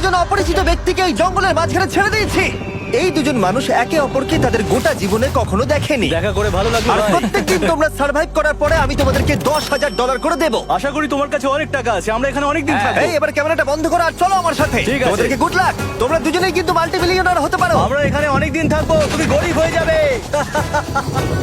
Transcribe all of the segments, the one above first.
দুজন অপরিচিত ব্যক্তিকে এই জঙ্গলের মাঝখানে ছেড়ে দিয়েছি। এই দুজন মানুষ একে অপরকে তাদের গোটা জীবনে কখনো দেখেনি। দেখা করে ভালো লাগলো আর ভাই। প্রত্যেকদিন তোমরা সার্ভাইভ করার পরে আমি তোমাদেরকে $10,000 করে দেবো। আশা করি তোমার কাছে অনেক টাকা আছে, আমরা এখানে অনেক দিন থাকবো। এই এবার ক্যামেরাটা বন্ধ করো আর চলো আমার সাথে। ঠিক আছে। তোমাদেরকে গুড লাক। তোমরা দুজনেই কিন্তু মাল্টিমিলিয়নার হতে পারো। আমরা এখানে অনেক দিন থাকবো, তুমি গরিব হয়ে যাবে।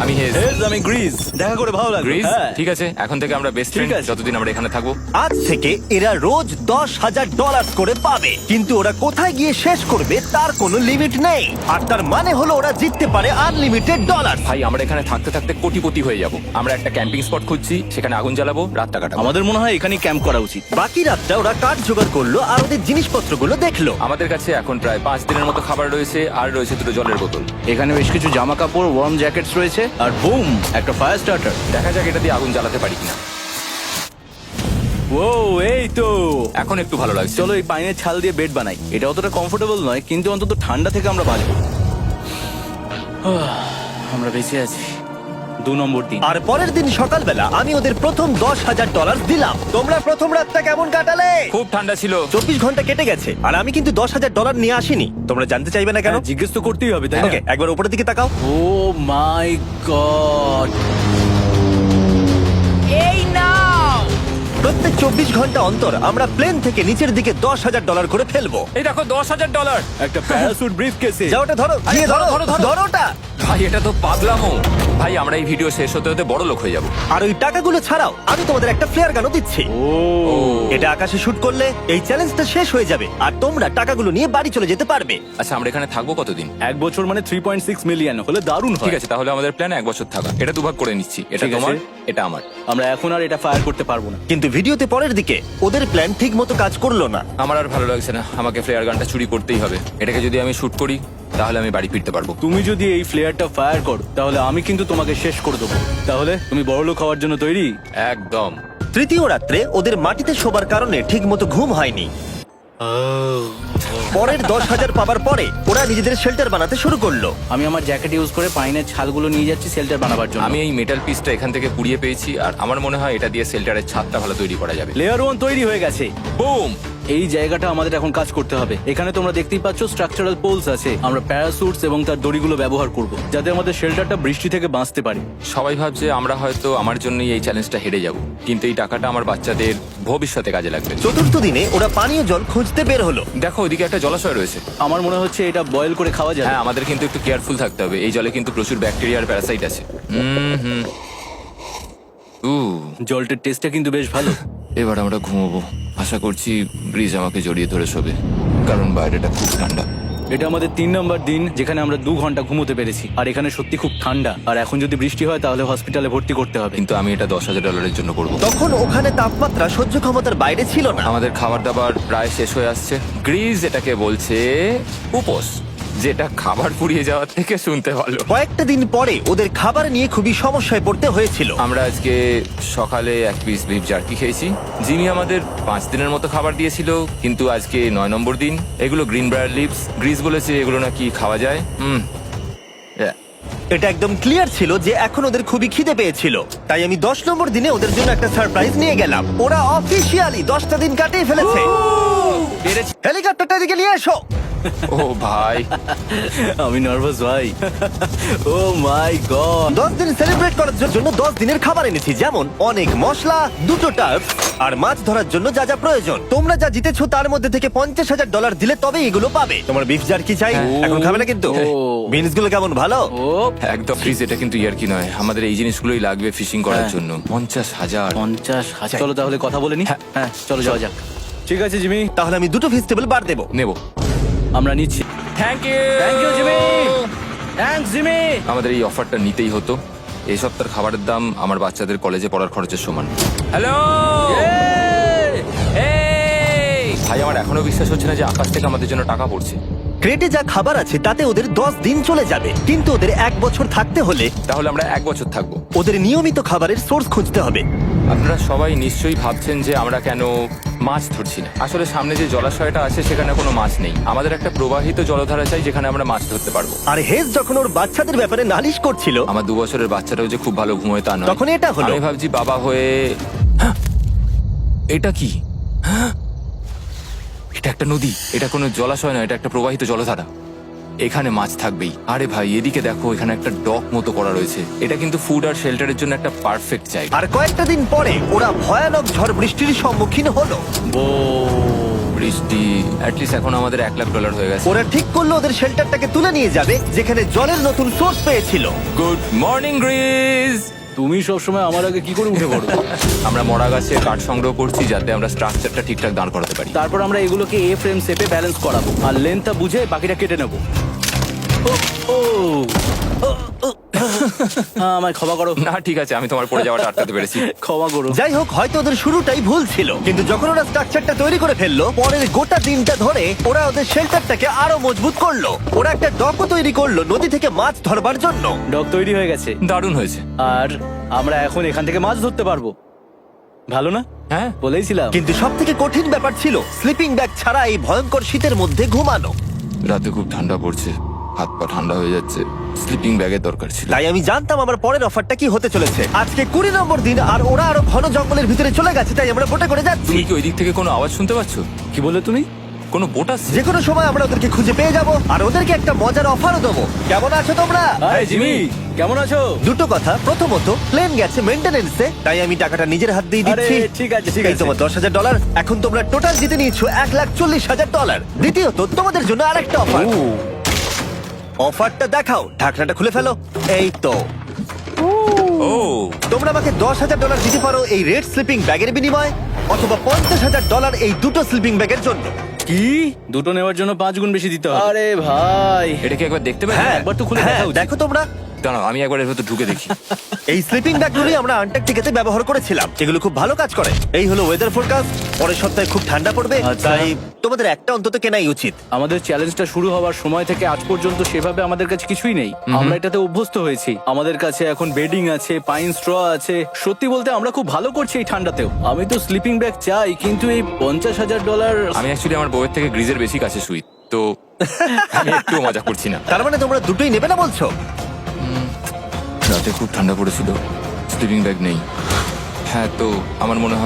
আমি হেজ। আমি গ্রিস। দেখা করে ভালো লাগলো। গ্রিস, হ্যাঁ। ঠিক আছে, এখন থেকে আমরা বেস্ট ফ্রেন্ড আছে। যতদিন আমরা এখানে থাকবো। আজ থেকে এরা রোজ $10,000 করে পাবে, কিন্তু ওরা কোথায় গিয়ে শেষ করবে তার কোনো লিমিট নেই। আর তার মানে হলো ওরা জিততে পারে আনলিমিটেড ডলার। ভাই আমরা এখানে থাকতে থাকতে কোটিপতি হয়ে যাব। আমরা একটা ক্যাম্পিং স্পট খুঁজছি, সেখানে আগুন জ্বালাবো, রাতটা কাটাবো। আমাদের মনে হয় এখানে ক্যাম্প করা উচিত। বাকি রাতটা ওরা কাঠ জোগাড় করলো আর ওদের জিনিসপত্রগুলো দেখলো। আমাদের কাছে এখন প্রায় 5 দিনের মতো খাবার রয়েছে, আর রয়েছে 2 জলের বোতল। এখানে বেশ কিছু জামা কাপড়, ওয়ার্ম জ্যাকেটস রয়েছে, আর বুম, একটা ফায়ার স্টার্টার। দেখা যাক এটা দিয়ে আগুন জ্বালাতে পারি কিনা। ও, এই তো। এখন একটু ভালো লাগছে। চলো এই পাইনের ছাল দিয়ে বেড বানাই। এটা অতটা কমফোর্টেবল নয়, কিন্তু অন্তত ঠান্ডা থেকে আমরা বাঁচবো। আমরা বেঁচে আছি। 2 নম্বর দিন। আর পরের দিন সকালবেলা আমি ওদের প্রথম $10,000 দিলাম। তোমরা প্রথম রাতটা কেমন কাটালে? খুব ঠান্ডা ছিল। 24 ঘন্টা কেটে গেছে আর আমি কিন্তু $10,000 নিয়ে আসিনি। তোমরা জানতে চাইবে না কেন? হ্যাঁ, জিজ্ঞেস তো করতেই হবে, তাই না? ওকে, একবার উপরের দিকে তাকাও। ও মাই গড। প্রত্যেক 24 ঘন্টা অন্তর আমরা প্লেন থেকে নিচের দিকে $10,000 করে ফেলবো। এই দেখো $10,000। একটা প্যারাসুট ব্রিফকেসে। যাও ওটা ধরো, গিয়ে ধরো, ধরো ওটা। ভাই এটা তো পাগলামো। ভাই আমরা এই ভিডিও শেষ হতে হতে বড় লোক হয়ে যাব। আর ওই টাকাগুলো ছাড়াও আমি তোমাদের একটা ফ্লেয়ার গানও দিচ্ছি। ও, এটা আকাশে শুট করলে এই চ্যালেঞ্জটা শেষ হয়ে যাবে আর তোমরা টাকাগুলো নিয়ে বাড়ি চলে যেতে পারবে। আচ্ছা আমরা এখানে থাকবো কতদিন? 1 বছর মানে 3.6 মিলিয়ন হলে দারুণ হয়। ঠিক আছে, তাহলে আমাদের প্ল্যান 1 বছর থাকা। এটা দুভাগ করে নিচ্ছি, এটা ঠিক আছে। তোমার, এটা আমার। আমরা এখন আর এটা ফায়ার করতে পারবো না। কিন্তু ভিডিওতে পরের দিকে ওদের প্ল্যান ঠিক মতো কাজ করলো না। আমার আর ভালো লাগছে না, আমাকে ফ্লেয়ার গানটা চুরি করতেই হবে। এটাকে যদি আমি শুট করি তাহলে আমি বাড়ি ফিরতে পারবো। তুমি যদি এই ফ্লেয়ারটা ফায়ার করো তাহলে আমি কিন্তু তোমাকে শেষ করে দেবো। তাহলে তুমি বড়লোক হওয়ার জন্য তৈরি? একদম। তৃতীয় রাত্রে ওদের মাটিতে শোবার কারণে ঠিক মতো ঘুম হয়নি। পরের 10,000 পাবার পরে ওরা নিজেদের শেল্টার বানাতে শুরু করলো। আমি আমার জ্যাকেট ইউজ করে পাইনের ছালগুলো নিয়ে যাচ্ছি শেল্টার বানাবার জন্য। আমি এই মেটাল পিসটা এখান থেকে পুড়িয়ে পেয়েছি, আর আমার মনে হয় এটা দিয়ে শেল্টারের ছাদটা ভালো তৈরি করা যাবে। লেয়ার 1 তৈরি হয়ে গেছে। বুম। এই জায়গাটা আমাদের এখন কাজ করতে হবে। এখানে তোমরা দেখতেই পাচ্ছ স্ট্রাকচারাল পোলস আছে। আমরা প্যারাসুটস এবং তার দড়িগুলো ব্যবহার করব যাতে আমাদের শেল্টারটা বৃষ্টি থেকে বাঁচতে পারে। সবাই ভাবছে আমরা হয়তো আমার জন্যই এই চ্যালেঞ্জটা হেরে যাব, কিন্তু এই টাকাটা আমার বাচ্চাদের ভবিষ্যতে কাজে লাগবে। চতুর্থ দিনে ওরা পানীয় জল খুঁজতে বের হলো। দেখো ওইদিকে একটা জলাশয় রয়েছে। আমার মনে হচ্ছে এটা বয়েল করে খাওয়া যাবে। হ্যাঁ, আমাদের কিন্তু একটু কেয়ারফুল থাকতে হবে। এই জলে কিন্তু প্রচুর ব্যাকটেরিয়া আর প্যারাসাইট আছে। হুম। জলটার টেস্টটা কিন্তু বেশ ভালো। এবার আমরা ঘুমোবো। আশা করছি ব্রিজ আমাকে জড়িয়ে ধরে শোবে, কারণ বাইরেটা খুব ঠান্ডা। এটা আমাদের 3 নম্বর দিন যেখানে আমরা 2 ঘন্টা ঘুমোতে পেরেছি। আর এখানে সত্যি খুব ঠান্ডা। আর এখন যদি বৃষ্টি হয় তাহলে হসপিটালে ভর্তি করতে হবে। কিন্তু আমি এটা $10,000 জন্য করব। তখন ওখানে তাপমাত্রা সহ্য ক্ষমতার বাইরে ছিল না। আমাদের খাবার দাবার প্রায় শেষ হয়ে আসছে। গ্রিজ এটাকে বলছে উপোস, যেটা খাবার পুড়িয়ে যাওয়ার থেকে শুনতে ভালো। কয়েকটা দিন পরে ওদের খাবার নিয়ে খুবই সমস্যায় পড়তে হয়েছিল। আমরা আজকে সকালে 1 পিস বিফ জার্কি খেয়েছি। জিমি আমাদের 5 দিনের মতো খাবার দিয়েছিল, কিন্তু আজকে 9 নম্বর দিন। এগুলো গ্রিন ব্রায়ার লিভস। গ্রিজ বলেছে এগুলো নাকি খাওয়া যায়। এটা একদম ক্লিয়ার ছিল যে এখন ওদের খুবই খিদে পেয়েছিল। তাই আমি 10 নম্বর দিনে ওদের জন্য একটা সারপ্রাইজ নিয়ে গেলাম। ওরা অফিসিয়ালি 10টা দিন কাটিয়ে ফেলেছে। হেলিকপ্টারটা দিকে নিয়ে এসো। ও ভাই, আমি নার্ভাস ভাই। ও মাই গড। 10 দিন সেলিব্রেট করার জন্য 10 দিনের খাবার এনেছি, যেমন অনেক মশলা, 2টো টার্ফ আর মাছ ধরার জন্য যা যা প্রয়োজন। তোমরা যা জিতেছো তার মধ্যে থেকে $50,000 দিলে তবে এগুলো পাবে। তোমার বিফ জার্কি চাই? এখন খাবে না কিন্তু। বিনস গুলো কেমন ভালো? ও একদম। ফ্রিজ এটা কিন্তু ইয়ার কি নয়, আমাদের এই জিনিসগুলোই লাগবে ফিশিং করার হ্যাঁ। জন্য। 50,000। 50,000। চলো তাহলে কথা বলে নি। হ্যাঁ চলো যাওয়া যাক। ঠিক আছে জিমি, তাহলে আমি 2টো ভেজিটেবল বার দেবো। নেব। আমরা নিচ্ছি। Thank you. Thank you Jimmy. Thanks Jimmy. আমাদের এই অফারটা নিতেই হতো। এই সপ্তাহের খাবারের দাম আমার বাচ্চাদের কলেজে পড়ার খরচের সমান। হ্যালো ভাই, আমার এখনো বিশ্বাস হচ্ছে না যে আকাশ থেকে আমাদের জন্য টাকা পড়ছে। ক্রেটে যা খাবার আছে তাতে ওদের 10 দিন চলে যাবে, কিন্তু ওদের 1 বছর থাকতে হলে তাহলে আমরা 1 বছর থাকবো। ওদের নিয়মিত খাবারের সোর্স খুঁজতে হবে। আপনারা সবাই নিশ্চয়ই ভাবছেন যে আমরা কেন মাছ ধরছি না। আসলে সামনে যে জলাশয়টা আছে সেখানে কোনো মাছ নেই। আমাদের একটা প্রবাহিত জলধারা চাই যেখানে আমরা মাছ ধরতে পারবো। আর হেজ যখন ওর বাচ্চাদের ব্যাপারে নালিশ করছিল, আমার 2 বছরের বাচ্চাটাও যে খুব ভালো ঘুমোয় তা নয়। তখন এটা হলো। আমি ভাবছি বাবা হয়ে, এটা কি? এটা একটা নদী, এটা কোনো জলাশয় নয়, এটা একটা প্রবাহিত জলধারা। এখানে মাছ থাকবেই। আরে ভাই এদিকে দেখো, এখানে একটা ডক মতো করা রয়েছে। এটা কিন্তু ফুড আর শেল্টারের জন্য একটা পারফেক্ট জায়গা। আর কয়েকটা দিন পরে ওরা ভয়ানক ঝড় বৃষ্টির সম্মুখীন হলো। বৃষ্টি অ্যাটলিস্ট এখন আমাদের $1,00,000 হয়ে গেছে। ওরা ঠিক করলো ওদের শেল্টারটাকে তুলে নিয়ে যাবে, যেখানে জলের নতুন সোর্স পেয়েছিল। Good morning Greece. তুমি সবসময় আমার আগে কি করে উঠে পড়ো? আমরা মরা গাছে কাঠ সংগ্রহ করছি যাতে আমরা স্ট্রাকচারটা ঠিকঠাক দাঁড় করাতে পারি। তারপর আমরা এগুলোকে এ ফ্রেম শেপে ব্যালেন্স করাবো আর লেন্থটা বুঝে বাকিটা কেটে নেবো। আমায় ক্ষমা করো। না ঠিক আছে, আমি তোমার পড়ে যাওয়াটা আটকাতে পেরেছি। ক্ষমা করো। যাই হোক, হয়তো ওদের শুরুটাই ভুল ছিল, কিন্তু যখন ওরা স্ট্রাকচারটা তৈরি করে ফেললো, পরের গোটা দিনটা ধরে ওরা ওদের শেল্টারটাকে আরো মজবুত করলো। ওরা একটা ডকও তৈরি করলো নদী থেকে মাছ ধরবার জন্য। ডক তৈরি হয়ে গেছে দারুণ হয়েছে। আর আমরা এখন এখান থেকে মাছ ধরতে পারবো। ভালো না? হ্যাঁ বলেইছিলাম। কিন্তু সব থেকে কঠিন ব্যাপার ছিল স্লিপিং ব্যাগ ছাড়া এই ভয়ঙ্কর শীতের মধ্যে ঘুমানো। রাতে খুব ঠান্ডা পড়ছে, হাত পা ঠান্ডা হয়ে যাচ্ছে, স্লিপিং ব্যাগের দরকার ছিল। তাই আমি জানতাম আমার পরের অফারটা কি হতে চলেছে। আজকে 20 নম্বর দিন, আর ওরা আরো ঘন জঙ্গলের ভিতরে চলে গেছে, তাই আমরা বোটে করে যাচ্ছি। তুমি কি ওই দিক থেকে কোনো আওয়াজ শুনতে পাচ্ছ? কি বলে তুমি? কোনো বোট আসছে? যে কোনো সময় আমরা ওদেরকে খুঁজে পেয়ে যাব, আর ওদেরকে একটা মজার অফারও দেবো। কেমন আছো তোমরা? হাই জিমি, কেমন আছো? দুটো কথা, প্রথমত প্লেন গেছে মেইনটেনেন্সে, তাই আমি টাকাটা নিজের হাত দিয়ে দিচ্ছি। আরে, ঠিক আছে, ঠিক এই আছে। তোমার $10,000। এখন তোমরা টোটাল জিতে নিয়েছো $1,40,000। দ্বিতীয়ত তোমাদের জন্য আরেকটা অফার। অফারটা দেখাও, ঢাকনাটা খুলে ফেলো। এই তো, ও তোমরা আমাকে $10,000 দিতে পারো এই রেড স্লিপিং ব্যাগের বিনিময়ে, অথবা $50,000 এই দুটো স্লিপিং ব্যাগের জন্য। কি? দুটো নেওয়ার জন্য 5 গুণ বেশি দিতে হবে? আরে ভাই, এটা কি একবার দেখতে পারি? হ্যাঁ, একবার তো খুলে হ্যাঁ, দেখা উচিত। দেখো তোমরা। দাঁড়াও আমি একবার এর ভেতর ঢুকে দেখি। এই স্লিপিং ব্যাগগুলি আমরা আন্টার্কটিকাতে ব্যবহার করেছিলাম, এগুলো খুব ভালো কাজ করে। এই হলো ওয়েদার ফোরকাস্ট, পরের সপ্তাহে খুব ঠান্ডা পড়বে, আচ্ছা। তাই তোমাদের একটা অন্তত কেনাই উচিত। আমাদের চ্যালেঞ্জটা শুরু হওয়ার সময় থেকে আজ পর্যন্ত সেভাবে আমাদের কাছে কিছুই নেই। আমরা এটাতে অভ্যস্ত হয়েছি। আমাদের কাছে এখন বেডিং আছে, পাইন স্ট্র আছে। সত্যি বলতে আমরা খুব ভালো করছি এই ঠান্ডাতেও। আমি তো স্লিপিং ব্যাগ চাই, কিন্তু এই $50,000। আমি অ্যাকচুয়ালি আমার বউয়ের থেকে গ্রিজের বেশি কাছে শুই, তো আমি একটু মজা করছি না। তার মানে তোমরা দুটোই নেবে না বলছো? রাতে খুব ঠান্ডা পড়েছিল, স্লিপিং ব্যাগ নেই। হ্যাঁ, তো আমার মনে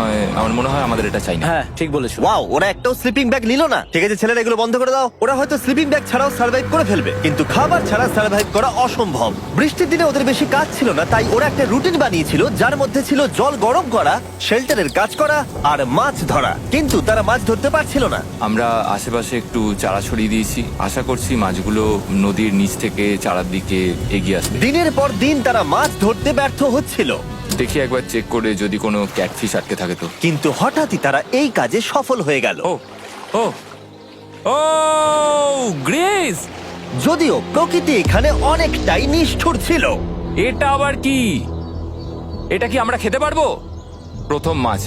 হয় আমাদের এটা চাই না। হ্যাঁ, ঠিক বলেছো। ওয়াও, ওরা একটাও স্লিপিং ব্যাগ নিল না। ঠিক আছে ছেলেরা, এগুলো বন্ধ করে দাও। ওরা হয়তো স্লিপিং ব্যাগ ছাড়াও সার্ভাইভ করে ফেলবে, কিন্তু খাবার ছাড়া সার্ভাইভ করা অসম্ভব। বৃষ্টির দিনে ওদের বেশি কাজ ছিল না, তাই ওরা একটা রুটিন বানিয়েছিল যার মধ্যে ছিল জল গরম করা, শেল্টারের কাজ করা আর মাছ ধরা। কিন্তু তারা মাছ ধরতে পারছিল না। আমরা আশেপাশে একটু চারা ছড়িয়ে দিয়েছি, আশা করছি মাছগুলো নদীর নিচ থেকে চারার দিকে এগিয়ে আসবে। দিনের পর দিন তারা মাছ ধরতে ব্যর্থ হচ্ছিল, দেখি একবার চেক করে যদি কোনো ক্যাটফিশ আটকে থাকে তো। কিন্তু হঠাৎই তারা এই কাজে সফল হয়ে গেল। ও ও ও গ্রেস, যদিও প্রকৃতি এখানে অনেকটাই নিষ্ঠুর ছিল। এটা আবার কি? এটা কি আমরা খেতে পারবো? প্রথম মাছ,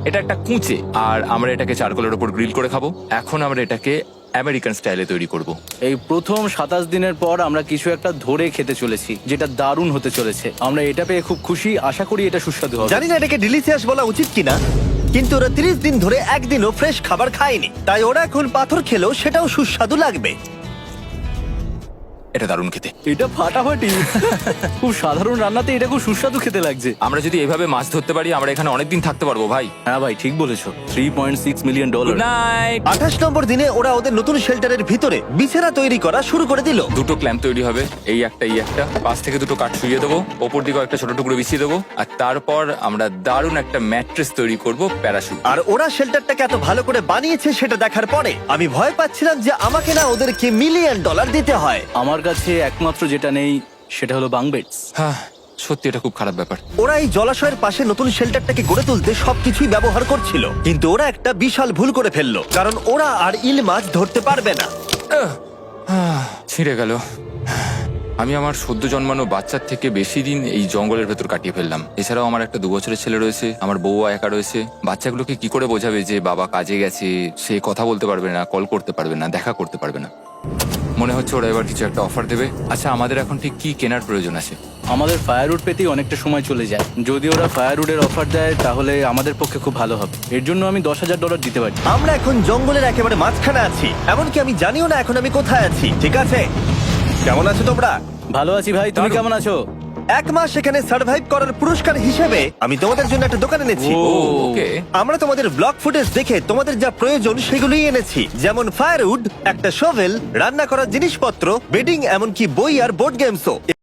এটা একটা কুঁচে, আর আমরা এটাকে চারকোলের উপর গ্রিল করে খাবো। এখন আমরা এটাকে আমেরিকান স্টাইলে তৈরি করব। এই প্রথম 27 দিনের পর আমরা কিছু একটা ধরে খেতে চলেছি, যেটা দারুণ হতে চলেছে। আমরা এটা পেয়ে খুব খুশি, আশা করি এটা সুস্বাদু হবে। জানি না এটাকে ডিলিশিয়াস বলা উচিত কিনা, কিন্তু ওরা 30 দিন ধরে একদিনও ফ্রেশ খাবার খায়নি, তাই ওরা এখন পাথর খেলেও সেটাও সুস্বাদু লাগবে। এটা দারুণ খেতে। এটা ফাটাফাটি। খুব সাধারণ রান্নাতে এটা খুব সুস্বাদু খেতে লাগছে। আমরা যদি এভাবে মাছ ধরতে পারি, আমরা এখানে অনেকদিন থাকতে পারবো ভাই। হ্যাঁ ভাই, ঠিক বলেছো। $3.6 মিলিয়ন। Good night. 28 নম্বর দিনে ওরা ওদের নতুন শেল্টারের ভিতরে বিছানা তৈরি করা শুরু করে দিল। দুটো ক্ল্যাম্প তৈরি হবে, এই একটা এই একটা। পাশ থেকে দুটো কাঠ শুইয়ে দেবো, ওপর দিকেও একটা ছোট টুকরো বিছিয়ে দেবো, আর তারপর আমরা দারুণ একটা ম্যাট্রেস তৈরি করব, প্যারাশুট। আর ওরা শেল্টারটাকে এত ভালো করে বানিয়েছে সেটা দেখার পরে আমি ভয় পাচ্ছিলাম যে আমাকে না ওদেরকে $1,000,000 দিতে হয়। আমার কাছে একমাত্র যেটা নেই সেটা হলো বাং বেডস। হ্যাঁ, সত্যি এটা খুব খারাপ ব্যাপার। ওরা এই জলাশয়ের পাশে নতুন শেল্টারটাকে গড়ে তুলতে সবকিছুই ব্যবহার করছিল, কিন্তু ওরা একটা বিশাল ভুল করে ফেললো, কারণ ওরা আর ইল মাছ ধরতে পারবে না। ছিঁড়ে গেল। আমি আমার সদ্য জন্মানো বাচ্চার থেকে বেশি দিন এই জঙ্গলের ভেতর কাটিয়ে ফেললাম। এছাড়াও আমার একটা 2 বছরের ছেলে রয়েছে, আমার বউ একা রয়েছে। বাচ্চাগুলোকে কি করে বোঝাবে যে বাবা কাজে গেছে, সে কথা বলতে পারবে না, কল করতে পারবে না, দেখা করতে পারবে না। মনে হচ্ছে ওরা এবার কিছু একটা অফার দেবে। আচ্ছা, আমাদের এখন ঠিক কি কেনার প্রয়োজন আছে? আমাদের ফায়ারউড পেতেই অনেকটা সময় চলে যায়। যদি ওরা ফায়ারউডের অফার দেয় তাহলে আমাদের পক্ষে খুব ভালো হবে। এর জন্য আমি $10,000 দিতে পারি। আমরা এখন জঙ্গলের একেবারে মাঝখানে আছি, এমনকি আমি জানিও না এখন আমি কোথায় আছি। ঠিক আছে, কেমন আছো তোমরা? ভালো আছি ভাই, তুমি কেমন আছো? এক মাস এখানে সার্ভাইভ করার পুরস্কার হিসেবে আমি তোমাদের জন্য একটা দোকান এনেছি ও ওকে। আমরা তোমাদের ব্লগ ফুটেজ দেখে তোমাদের যা প্রয়োজন সেগুলোই এনেছি, যেমন ফায়ারউড, একটা শোভেল, রান্না করার জিনিসপত্র, বেডিং, এমনকি বই আর বোর্ড গেমসও।